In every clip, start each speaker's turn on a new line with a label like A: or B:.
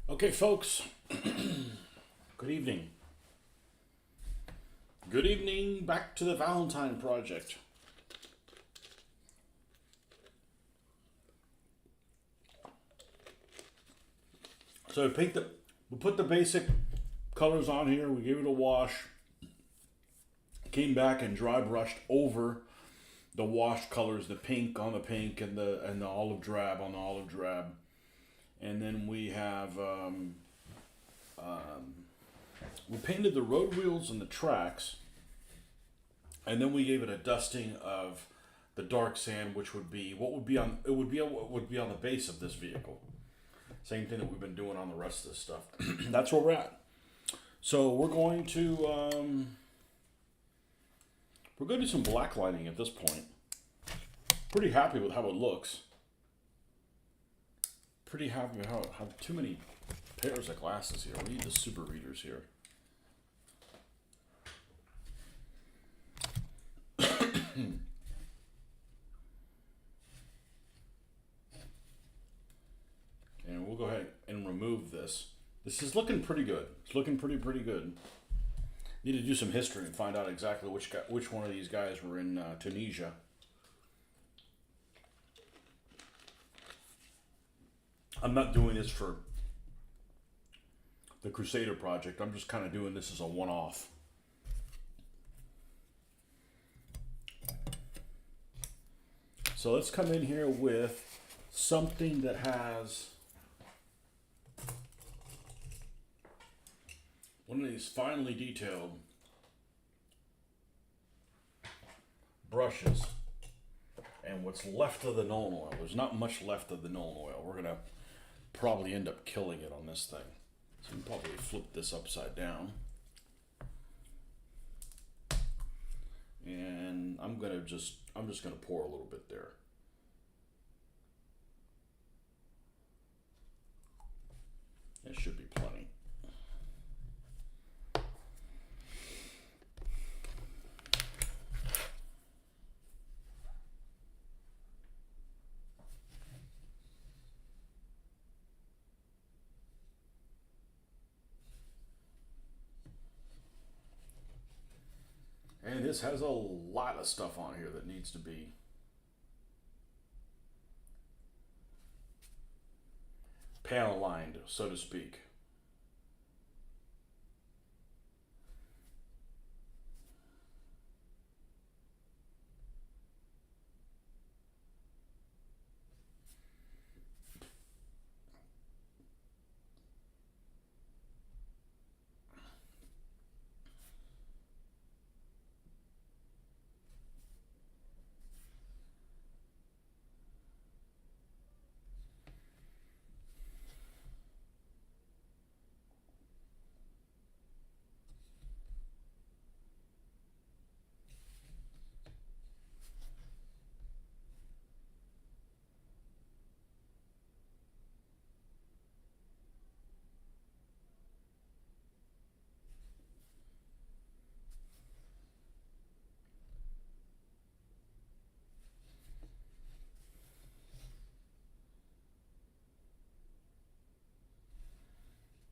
A: Okay, folks, good evening. Good evening, back to the Valentine Project. So we put the basic colors on here, we gave it a wash, came back and dry brushed over the wash colors, the pink on the pink and the olive drab on the olive drab. And then we painted the road wheels and the tracks, and then we gave it a dusting of the dark sand, which would be what would be on what would be on the base of this vehicle. Same thing that we've been doing on the rest of this stuff. That's where we're at. So we're going to do some black lining at this point. Pretty happy with how it looks. Pretty happy with how I have too many pairs of glasses here. We need the super readers here. And we'll go ahead and remove this. This is looking pretty good. It's looking pretty good. Need to do some history and find out exactly which one of these guys were in Tunisia. I'm not doing this for the Crusader project. I'm just kind of doing this as a one-off. So let's come in here with something that has one of these finely detailed brushes and what's left of the Nuln Oil. There's not much left of the Nuln Oil. We're gonna probably end up killing it on this thing. So we can probably flip this upside down. And I'm just gonna pour a little bit there. It should be plenty. And this has a lot of stuff on here that needs to be panel lined, so to speak.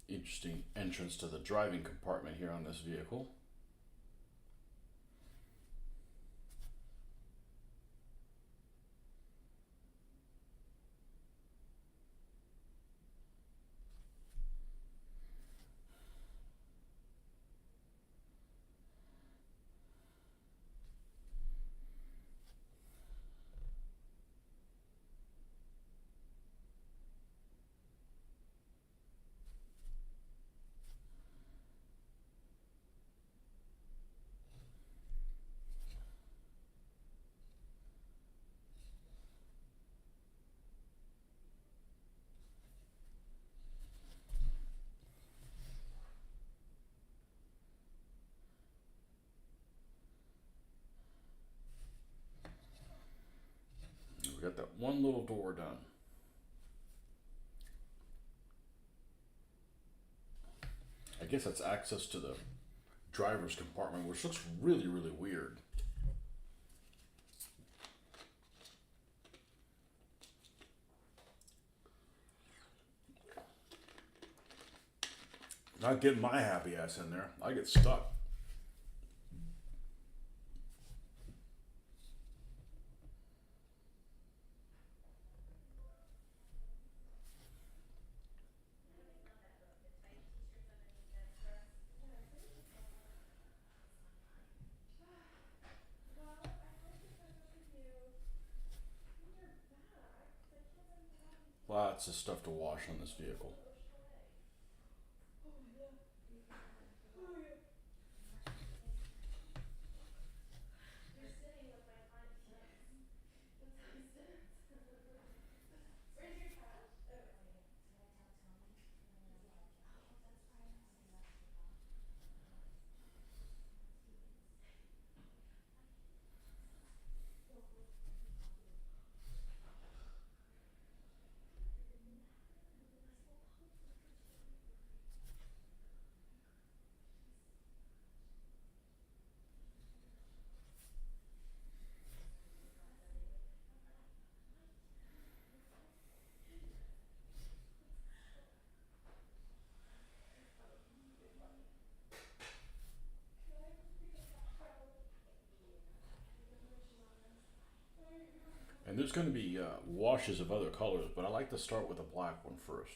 A: Interesting entrance to the driving compartment here on this vehicle. We got that one little door done. I guess that's access to the driver's compartment, which looks really weird. Not getting my happy ass in there. I get stuck. Lots of stuff to wash on this vehicle. And there's going to be washes of other colors, but I like to start with a black one first.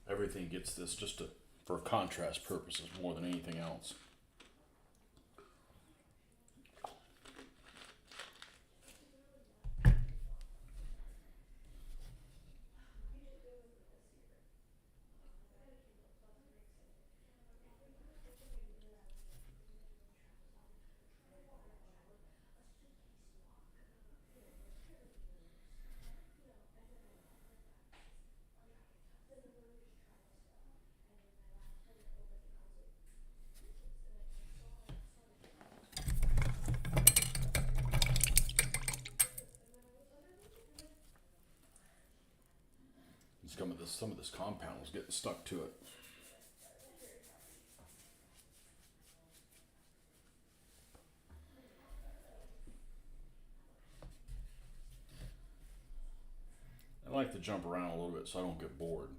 A: Everything gets this just for contrast purposes more than anything else. Some of this compound was getting stuck to it. I like to jump around a little bit so I don't get bored.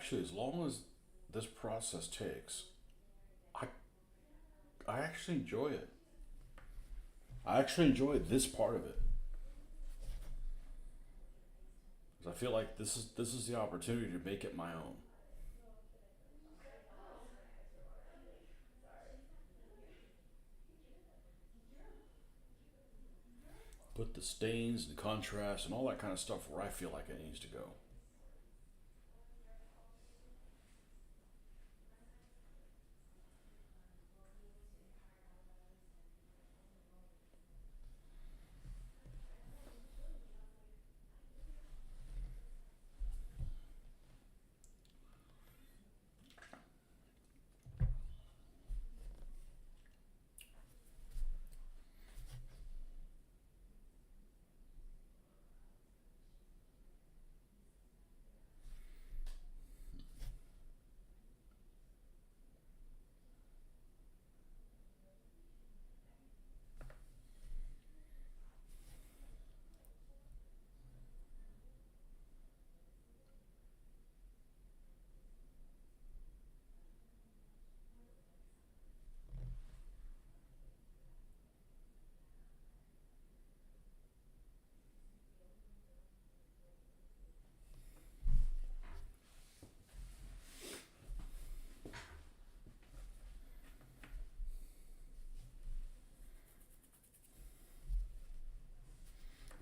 A: actually, as long as this process takes, I I actually enjoy it. I actually enjoy this part of it. 'Cause I feel like this is the opportunity to make it my own. Put the stains, the contrast, and all that kind of stuff where I feel like it needs to go.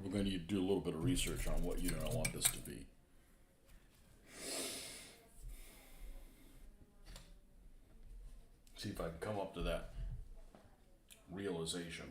A: We're going to need to do a little bit of research on what unit I want this to be. See if I can come up to that realization.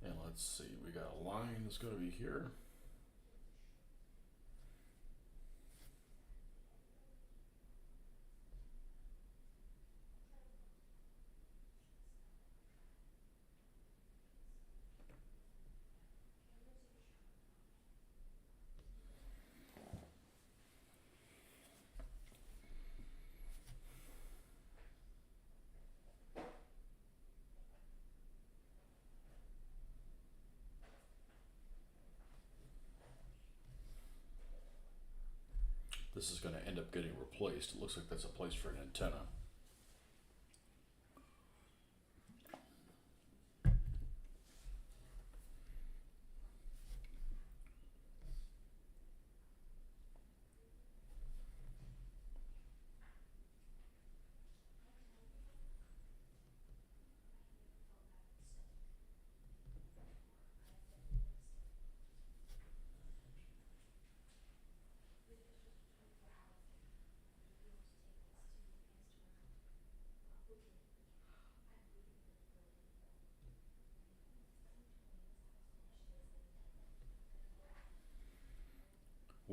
A: And let's see, we got a line that's going to be here. This is going to end up getting replaced. It looks like that's a place for an antenna.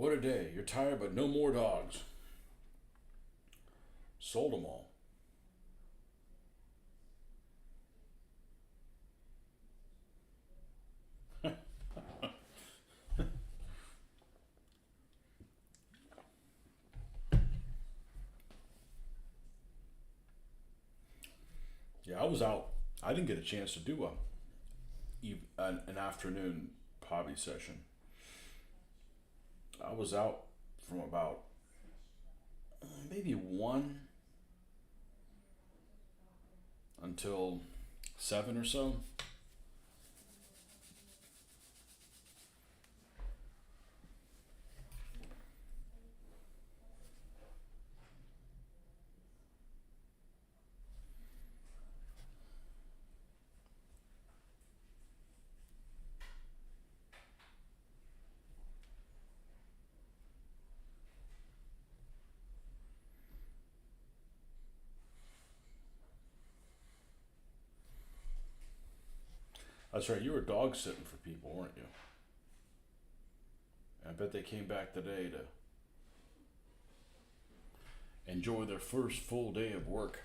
A: What a day. You're tired, but no more dogs. Sold them all. Yeah, I was out. I didn't get a chance to do an afternoon hobby session. I was out from about maybe 1 until 7 or so. That's right, you were dog sitting for people, weren't you? I bet they came back today to enjoy their first full day of work.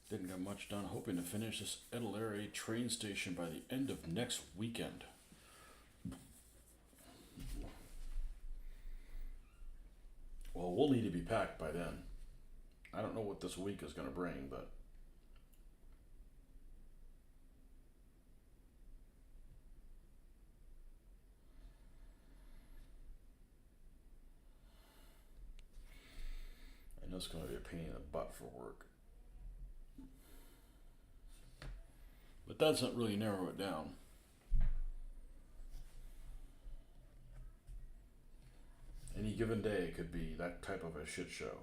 A: Didn't get much done. Hoping to finish this Edelary train station by the end of next weekend. Well, we'll need to be packed by then. I don't know what this week is going to bring, but I know it's going to be a pain in the butt for work. But that doesn't really narrow it down. Any given day could be that type of a shit show.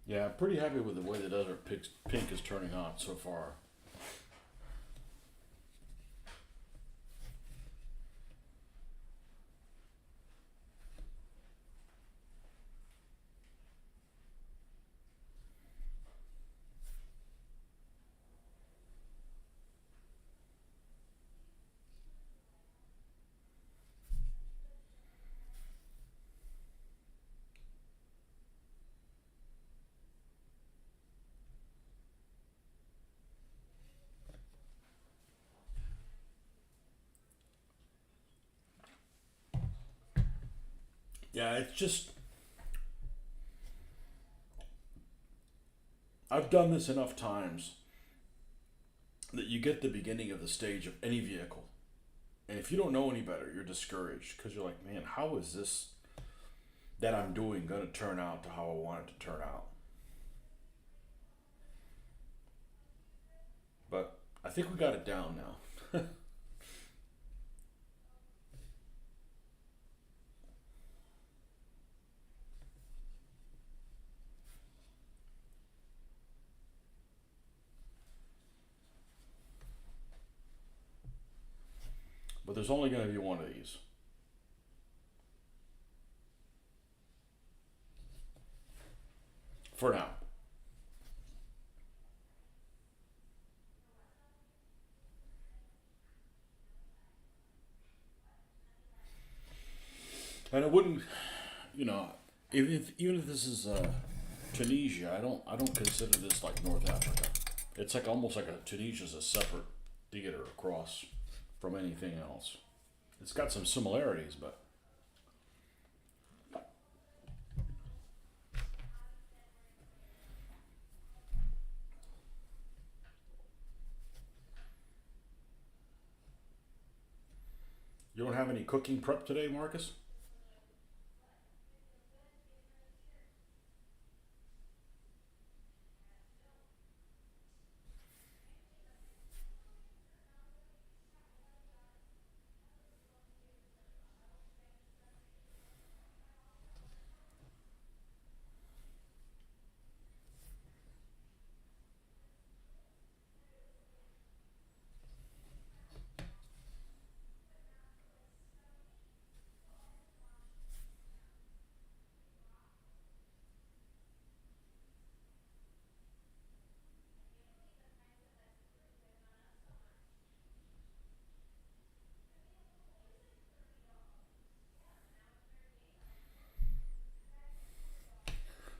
A: Yeah, I'm pretty happy with the way the Desert Pink is turning out so far. Yeah, it's just I've done this enough times that you get the beginning of the stage of any vehicle. And if you don't know any better, you're discouraged because you're like, man, how is this that I'm doing going to turn out to how I want it to turn out? But I think we got it down now. But there's only going to be one of these. For now. And it wouldn't, you know, even if this is Tunisia, I don't consider this like North Africa. It's like almost like Tunisia's a separate theater across from anything else. It's got some similarities, but You don't have any cooking prep today, Marcus?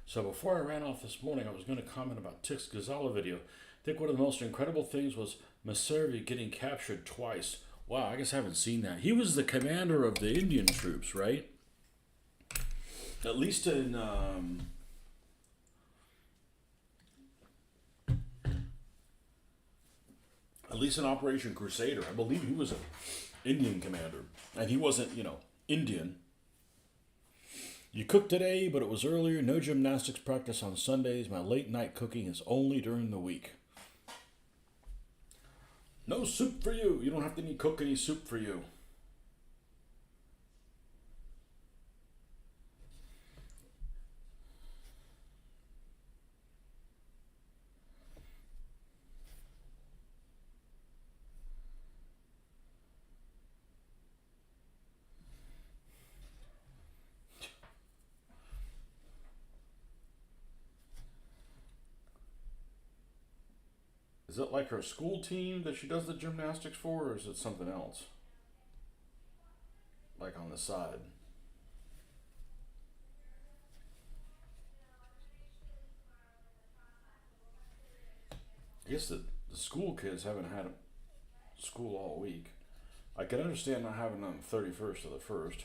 A: So before I ran off this morning, I was going to comment about Tick's Gazala video. I think one of the most incredible things was Maservi getting captured twice. Wow, I guess I haven't seen that. He was the commander of the Indian troops, right? At least in Operation Crusader, I believe he was an Indian commander, and he wasn't, Indian. You cooked today, but it was earlier. No gymnastics practice on Sundays. My late night cooking is only during the week. No soup for you. You don't have to cook any soup for you. Is it like her school team that she does the gymnastics for, or is it something else? Like on the side? I guess the school kids haven't had school all week. I can understand not having it on the 31st or the 1st.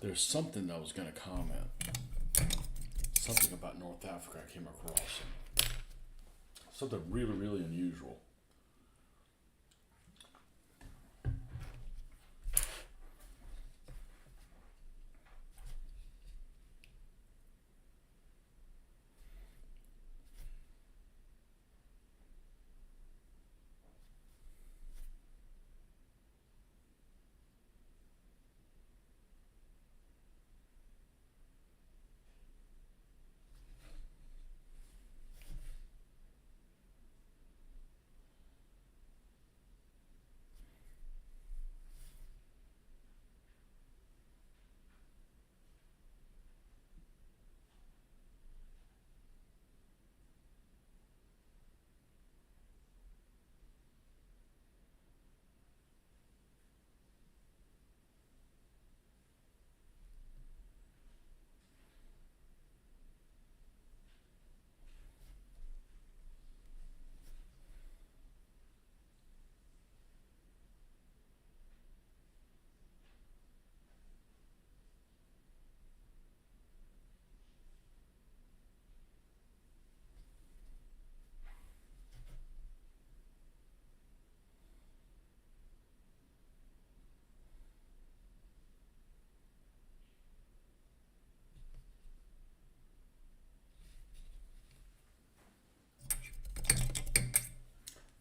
A: There's something I was going to comment. Something about North Africa I came across. Something really, really unusual.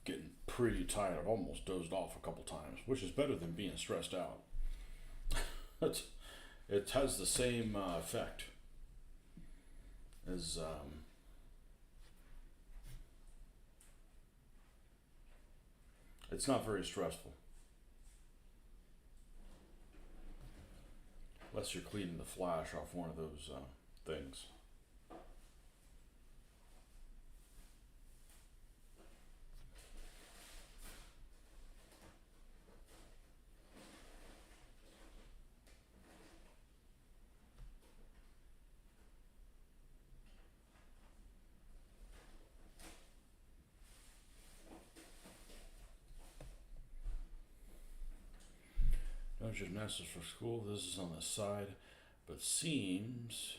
A: Getting pretty tired. I've almost dozed off a couple times, which is better than being stressed out. It has the same effect. is it's not very stressful unless you're cleaning the flash off one of those things. No gymnastics for school. This is on the side, but serious.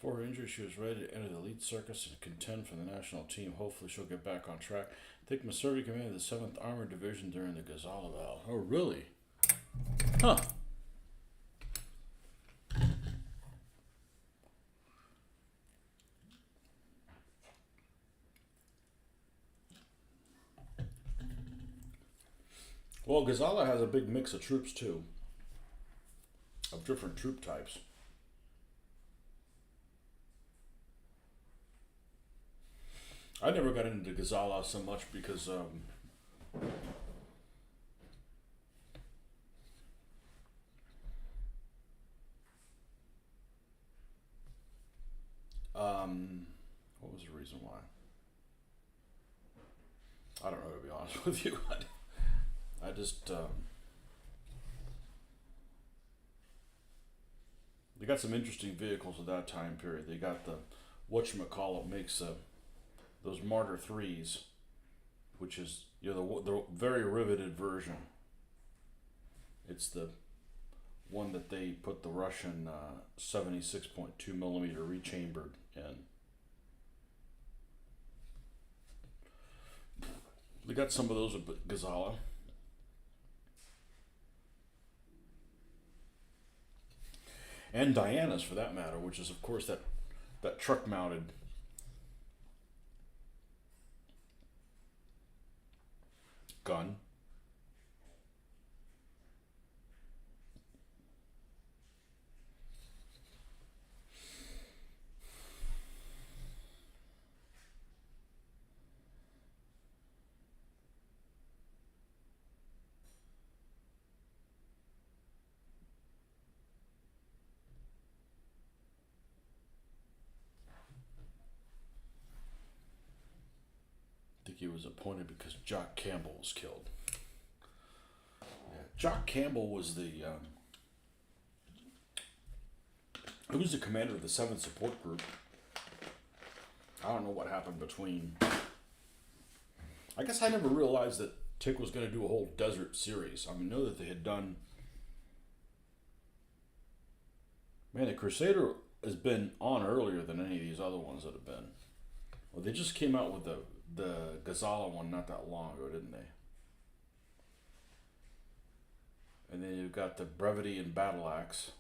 A: For her injury, she was ready to enter the elite circus and contend for the national team. Hopefully, she'll get back on track. Take Missouri commanded the 7th Armored Division during the Gazala Battle. Oh, really? Huh. Well, Gazala has a big mix of troops, too, of different troop types. I never got into Gazala so much because what was the reason why? I don't know, to be honest with you. I just they got some interesting vehicles at that time period. They got the whatchamacallit makes those Martyr 3s, which is the very riveted version. It's the one that they put the Russian 76.2 millimeter rechambered in. They got some of those at Gazala. And Diana's, for that matter, which is, of course, that truck mounted gun. I think he was appointed because Jock Campbell was killed. Yeah, Jock Campbell was he was the commander of the 7th Support Group. I don't know what happened between. I guess I never realized that Tick was going to do a whole desert series. I mean, I know that they had done. Man, the Crusader has been on earlier than any of these other ones that have been. Well, they just came out with the Gazala one not that long ago, didn't they? And then you've got the Brevity and Battle Axe.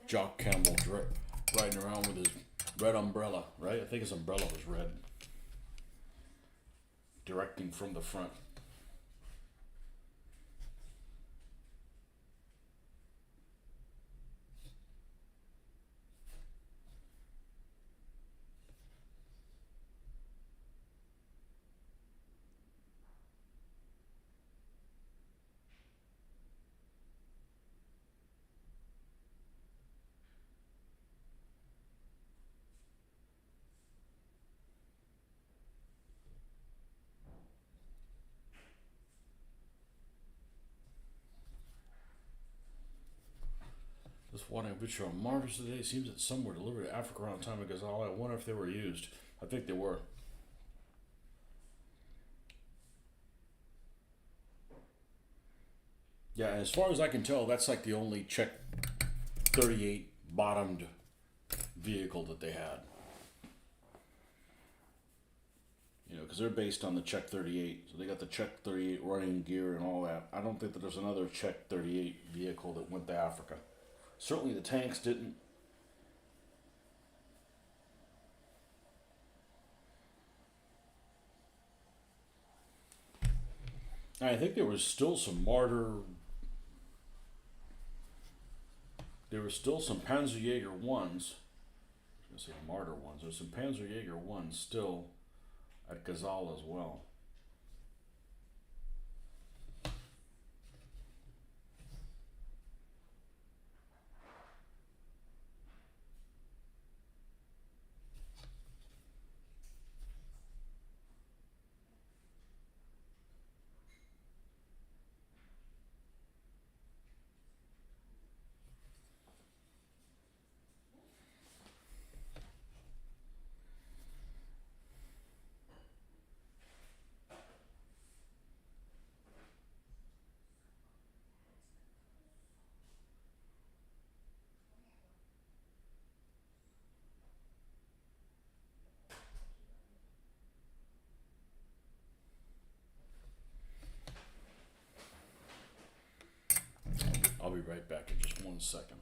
A: Jock Campbell riding around with his red umbrella, right? I think his umbrella was red. Directing from the front. This one obituary on martyrs today seems that some were delivered to Africa around the time of Gazala. I wonder if they were used. I think they were. Yeah, and as far as I can tell, that's like the only Czech 38 bottomed vehicle that they had. because they're based on the Czech 38, so they got the Czech 38 running gear and all that. I don't think that there's another Czech 38 vehicle that went to Africa. Certainly the tanks didn't. And I think there was still some Martyr. There were still some Panzerjäger 1s. I was going to say Martyr 1s. There's some Panzerjäger 1s still at Gazala as well. I'll be right back in just 1 second.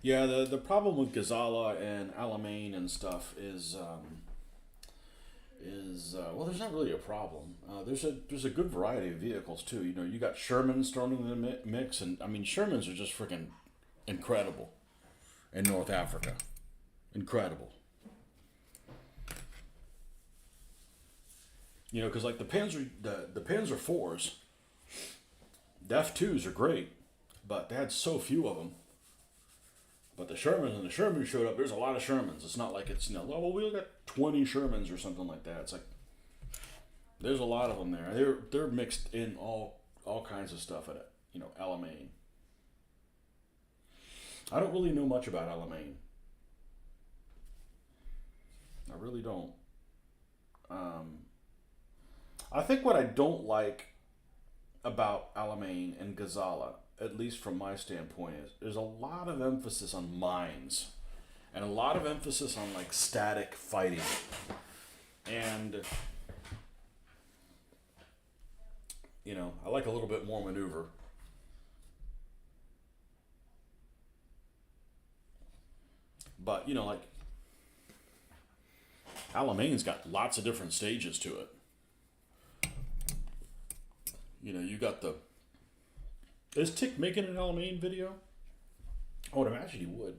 A: Yeah, the problem with Gazala and Alamein and stuff is there's not really a problem. There's a good variety of vehicles too. You know, you got Shermans thrown in the mix, and I mean Shermans are just freaking incredible in North Africa, incredible. You know, because like the Panzer fours, the F2s are great, but they had so few of them. But the Shermans and the Shermans showed up. There's a lot of Shermans. It's not like it's oh well we only got 20 Shermans or something like that. It's like there's a lot of them there. They're mixed in all kinds of stuff at it. You know, Alamein. I don't really know much about Alamein. I really don't. Um, I think what I don't like about Alamein and Gazala, at least from my standpoint, is there's a lot of emphasis on mines and a lot of emphasis on like static fighting. And you know, I like a little bit more maneuver. But you know, like Alamein's got lots of different stages to it. You got the. Is Tick making an Alamein video? I would imagine he would.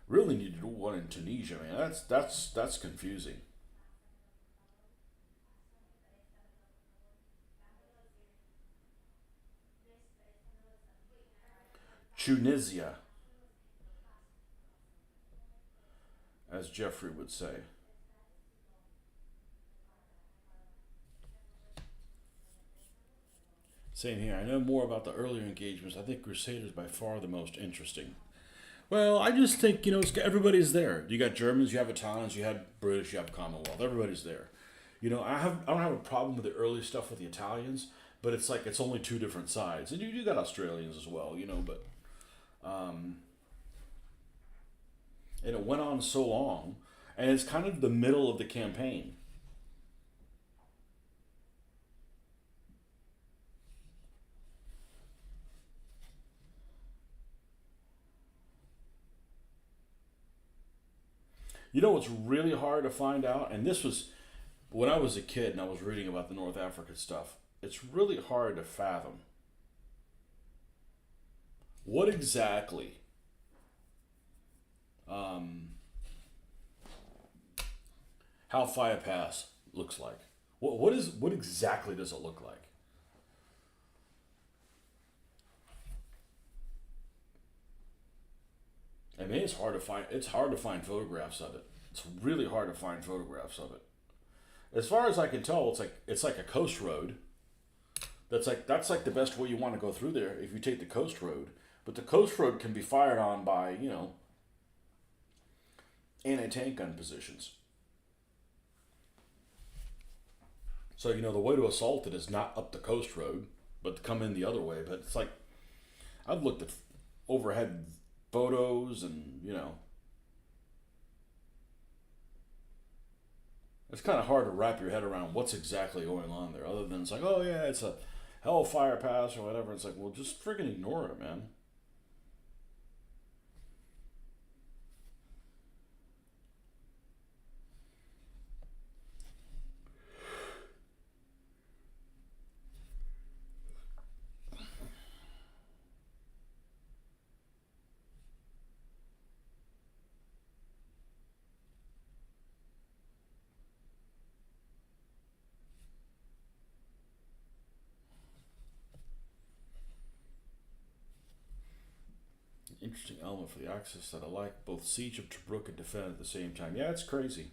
A: Really need to do one in Tunisia, man. That's confusing. Tunisia, as Jeffrey would say. Same here. I know more about the earlier engagements. I think Crusaders by far the most interesting. Well, I just think everybody's there. You got Germans, you have Italians, you have British, you have Commonwealth. Everybody's there. I don't have a problem with the early stuff with the Italians, but it's like it's only two different sides, and you got Australians as well. But um, and it went on so long, and it's kind of the middle of the campaign. You know what's really hard to find out, and this was when I was a kid and I was reading about the North African stuff. It's really hard to fathom what exactly um, how Fire Pass looks like. What exactly does it look like? I mean, it's hard to find. It's hard to find photographs of it. It's really hard to find photographs of it. As far as I can tell, it's like a coast road. That's like the best way you want to go through there if you take the coast road. But the coast road can be fired on by anti-tank gun positions. So the way to assault it is not up the coast road, but to come in the other way. But it's like I've looked at overhead photos, and it's kind of hard to wrap your head around what's exactly going on there. Other than it's like, oh yeah, it's a Hellfire Pass or whatever. It's like, well, just freaking ignore it, man. Interesting element for the Axis that I like. Both Siege of Tobruk and Defend at the same time. Yeah, it's crazy.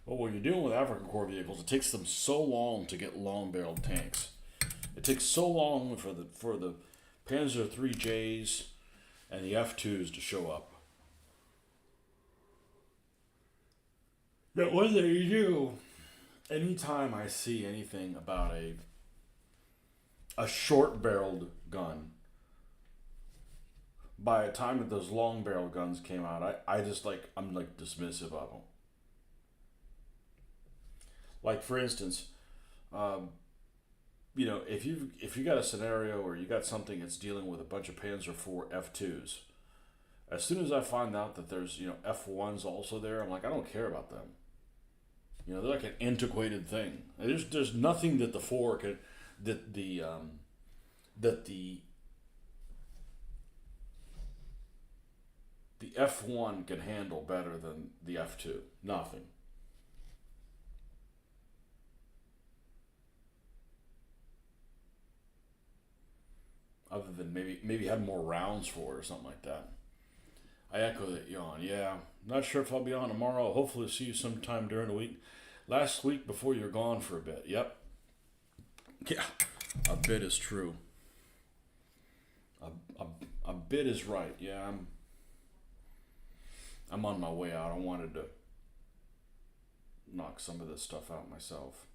A: Well, when you're dealing with African Corps vehicles, it takes them so long to get long-barreled tanks. It takes so long for the Panzer III Js and the F2s to show up. That when they do, anytime I see anything about a short-barreled gun, by the time that those long-barrel guns came out, I just I'm like dismissive of them. Like for instance, um, if you got a scenario where you got something that's dealing with a bunch of Panzer IV F2s, as soon as I find out that there's F1s also there, I'm like, I don't care about them. They're like an antiquated thing. There's nothing that the four can that the F1 can handle better than the F2. Nothing. Other than maybe have more rounds for it or something like that. I echo that yawn. Yeah, not sure if I'll be on tomorrow. I'll hopefully see you sometime during the week. Last week before you're gone for a bit. Yep. Yeah, a bit is true. A, a bit is right. Yeah, I'm on my way out. I wanted to knock some of this stuff out myself.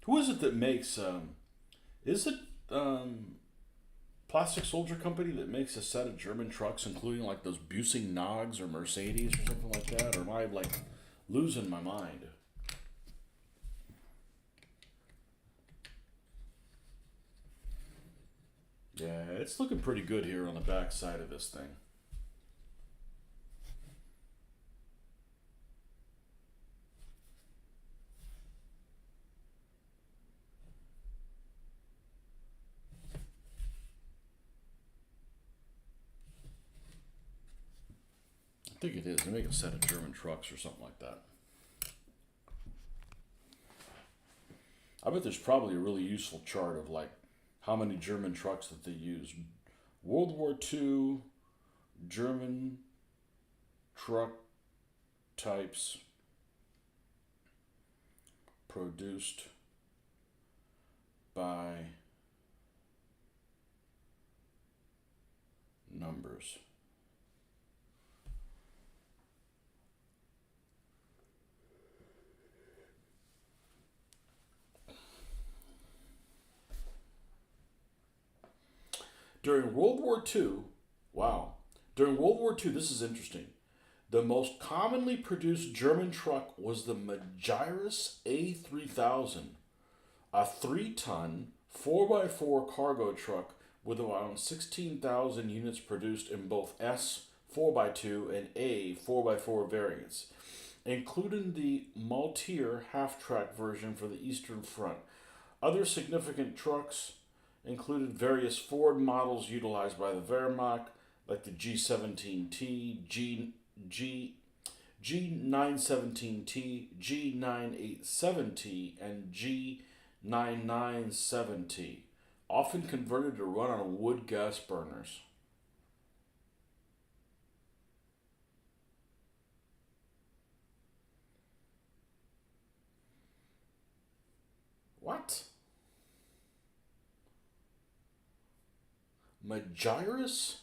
A: Who is it that makes? Is it um, Plastic Soldier Company that makes a set of German trucks, including like those Busing Nogs or Mercedes or something like that? Or am I like losing my mind? Yeah, it's looking pretty good here on the back side of this thing. I think it is. They make a set of German trucks or something like that. I bet there's probably a really useful chart of like how many German trucks that they use. World War II German truck types produced by numbers. During World War II, wow. During World War II, this is interesting. The most commonly produced German truck was the Magirus A3000, a 3-ton 4x4 cargo truck with around 16,000 units produced in both S 4x2 and A 4x4 variants, including the Maltier half-track version for the Eastern Front. Other significant trucks included various Ford models utilized by the Wehrmacht, like the G17T, G917T, G987T, and G997T, often converted to run on wood gas burners. What? Magirus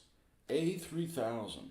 A: A3000.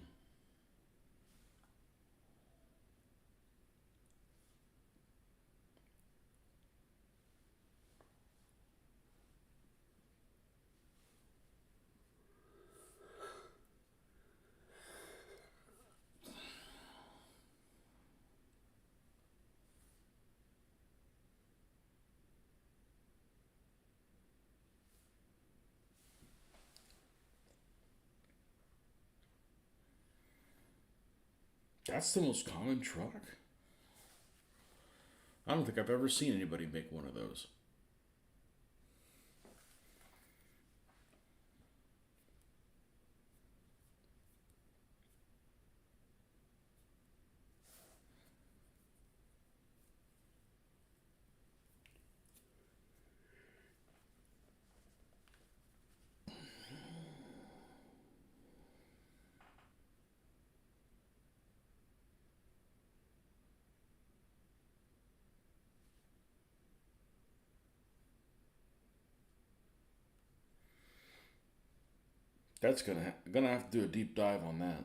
A: That's the most common truck? I don't think I've ever seen anybody make one of those. That's gonna have to do a deep dive on that.